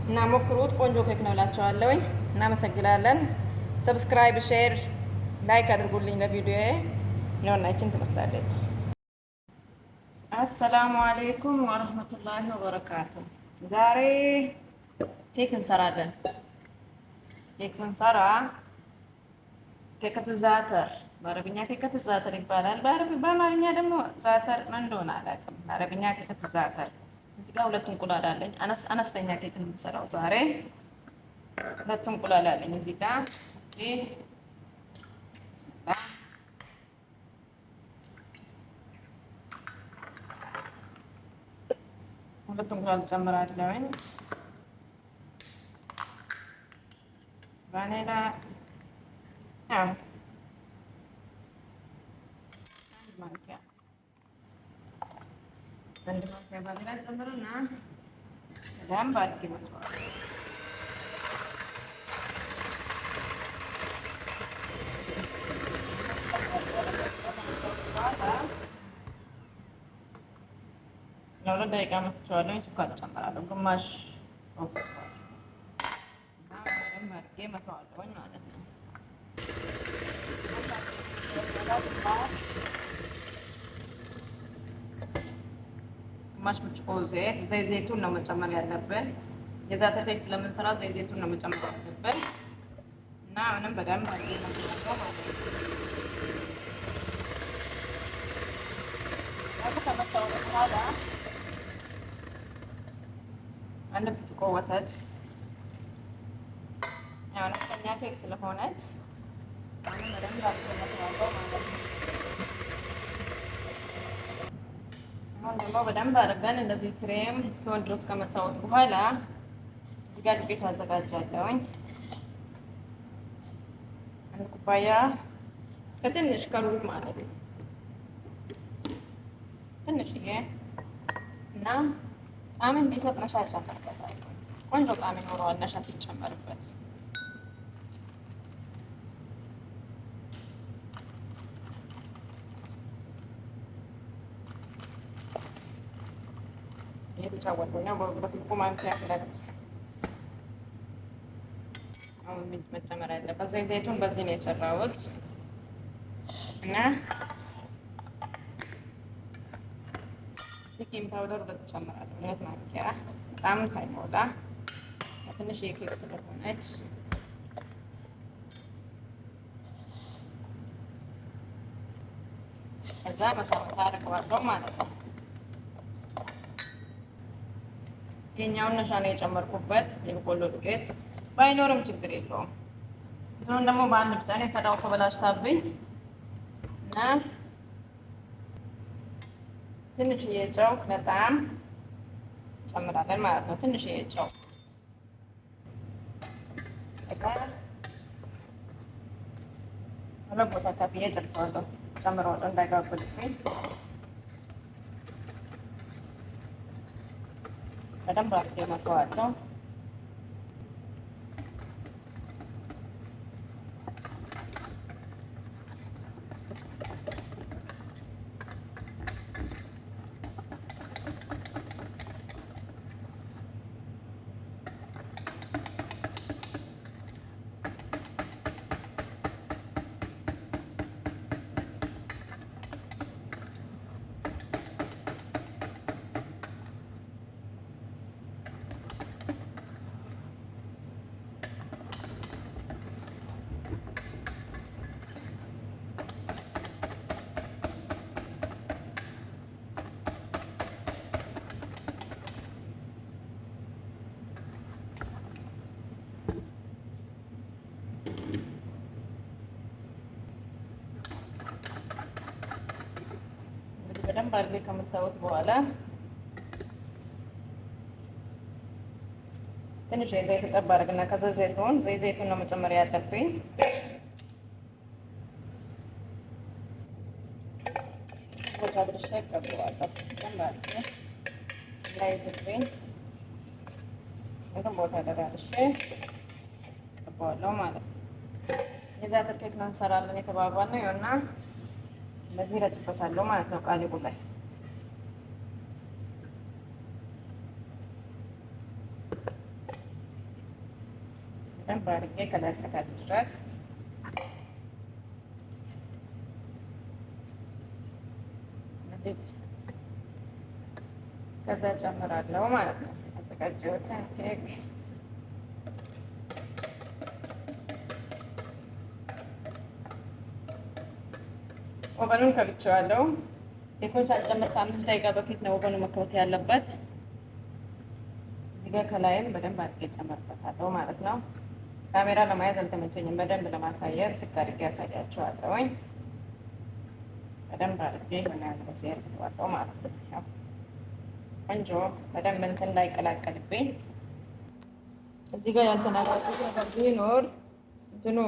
እና ሞክሩት። ቆንጆ ኬክ ነው እላቸዋለሁ። እናመሰግናለን። ሰብስክራይብ፣ ሼር፣ ላይክ አድርጉልኝ ለቪዲዮዬ። ነውናችን ትመስላለች። አሰላሙ አሌይኩም ወረህመቱላሂ ወበረካቱ። ዛሬ ኬክ እንሰራለን። ኬክ ስንሰራ ኬከት ዛተር፣ በአረብኛ ኬከት ዛተር ይባላል። በአማርኛ ደግሞ ዛተር ምን እንደሆነ አላውቅም። በአረብኛ ኬከት ዛተር። እዚህ ጋር 2 እንቁላል አለኝ። አነስተኛ ኬክ ነው የምሰራው ዛሬ። 2 እንቁላል አለኝ እዚህ ጋር። ሁለት እንቁላል ጨምራለሁኝ። ቫኒላ አንድ ማንኪያ ቫኒላ ጨምርና በደንብ አድርጌ መተዋለሁ። ለ2 ደቂቃ መትቼዋለሁ። ስኳር ጨምራለሁ፣ ግማሽ አድርጌ መተዋለሁ ማለት ነው። ግማሽ ብርጭቆ ዘይቱን ነው መጨመር ያለብን። የዛተር ኬክ ስለምንሰራ ዘይቱን ነው መጨመር ያለብን እና ምንም በደንብ አድርጌ መተዋለሁ ማለት ነው። ከመታወቅ በኋላ 1 ብርጭቆ ወተት፣ ያው አነስተኛ ኬክ ስለሆነች አሁን በደንብ አድርገው ማለት ነው። አሁን ደግሞ በደንብ አድርገን እንደዚህ ክሬም እስኪሆን ድረስ ከመታወት በኋላ እዚህ ጋር ዱቄት አዘጋጃለሁኝ። 1 ኩባያ ከትንሽ ከሩብ ማለት ነው ትንሽዬ እና ጣዕም እንዲሰጥ ነሻ ጨምርበታለሁ። ቆንጆ ጣዕም ይኖረዋል ነሻ ሲጨመርበት። የተጫወተው ነው በትልቁ ማንኪያ ሁለት። አሁን መጨመር ያለበት ዘይቱን በዚህ ነው የሰራሁት እና ቤኪንግ ፓውደር በተጨመራለሁ 2 ማንኪያ፣ በጣም ሳይሞላ ትንሽ የኬክ ስለሆነች ከዛ መሰረት አድርገዋለሁ ማለት ነው። ይሄኛውን ነሻ ነው የጨመርኩበት። የበቆሎ ዱቄት ባይኖርም ችግር የለውም። እንትኑን ደግሞ በአንድ ብቻ ነው የሰራው ተበላሽታብኝ እና ትንሽዬ ጨው ለጣም ጨምራለን ማለት ነው። ትንሽዬ ጨው ሁለት ቦታ ከፍዬ ጨርሰዋለሁ። ጨምረዋለሁ እንዳይጋብልብኝ በደንብ አድርጌ መተዋለሁ። በደንብ አድርጌ ከምታዩት በኋላ ትንሽ የዘይት ጠብ አድርግና ከዛ ዘይቱን ነው መጨመር ያለብኝ። ቦታ ድርሻ ይቀበዋለሁ እንዳይዝብኝ ሁሉም ቦታ ደራርሼ ይቀበዋለሁ ማለት ነው። የዛተር ኬክ ነው እንሰራለን የተባባልነው ይኸውና እንደዚህ ረጭበታለሁ ማለት ነው ቃሊቡ ላይ በደንብ አድርጌ ከላይ እስከታች ድረስ ከዛ ጨምራለሁ ማለት ነው። ያዘጋጀሁትን ኬክ ኦቨኑን ከብቼዋለሁ። ኬኩን ሳልጨምር ከ5 ደቂቃ በፊት ነው ኦቨኑ መክፈት ያለበት። እዚህ ጋር ከላይም በደንብ አድርጌ ጨምርበታለሁ ማለት ነው። ካሜራ ለማያዝ አልተመቸኝም። በደንብ ለማሳየት ዝቅ አድርጌ ያሳያችኋለሁኝ። በደንብ አድርጌ ሆነ እንደዚህ ያደርገዋለሁ ማለት ነው። ያው ቆንጆ በደንብ እንትን እንዳይቀላቀልብኝ። እዚህ ጋር ያልተናገርኩት ነገር ቢኖር እንትኑ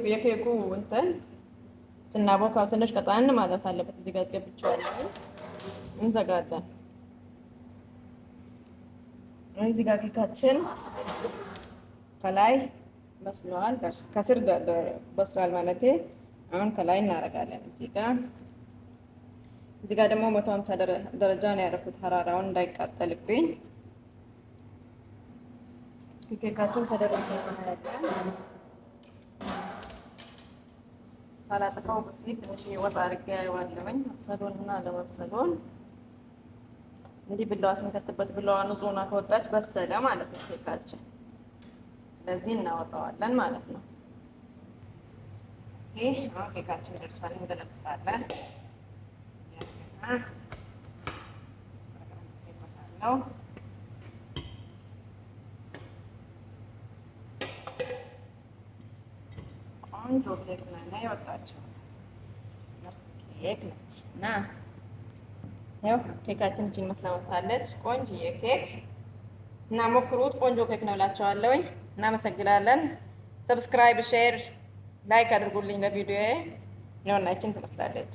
የኬኩ እንትን ስናቦካው ትንሽ ቀጣን ማለት አለበት። እዚህ ጋር አስገብቼዋለሁ። እንዘጋለን። እዚህ ጋር ኬካችን ከላይ በስሏል፣ ከስር በስሏል ማለቴ። አሁን ከላይ እናደርጋለን። እዚህ ጋር ደግሞ 150 ደረጃ ነው ያደረኩት፣ ሀራራውን እንዳይቃጠልብኝ። ኬካችን ከደረሰ ሳላጠፋው በፊት ትንሽ ወጥ አድርጌ አየዋለሁኝ፣ መብሰሉን እና ለመብሰሉን። እንዲህ ብላዋ ስንከትበት ብላዋ ንጹህ ሆና ከወጣች በሰለ ማለት ነው ኬካችን። ስለዚህ እናወጣዋለን ማለት ነው። እስኪ አሁን ኬካችን ደርሷል፣ እንገለብጣለን። ነው ቆንጆ ኬክ ነው የወጣችው። ኬክ ነች እና ያው ኬካችን እቺን መስላመታለች። ቆንጆዬ ኬክ እና ሞክሩት። ቆንጆ ኬክ ነው እላቸዋለሁኝ። እናመሰግናለን። ሰብስክራይብ፣ ሼር፣ ላይክ አድርጉልኝ ለቪዲዮዬ። ነውና እቺን ትመስላለች።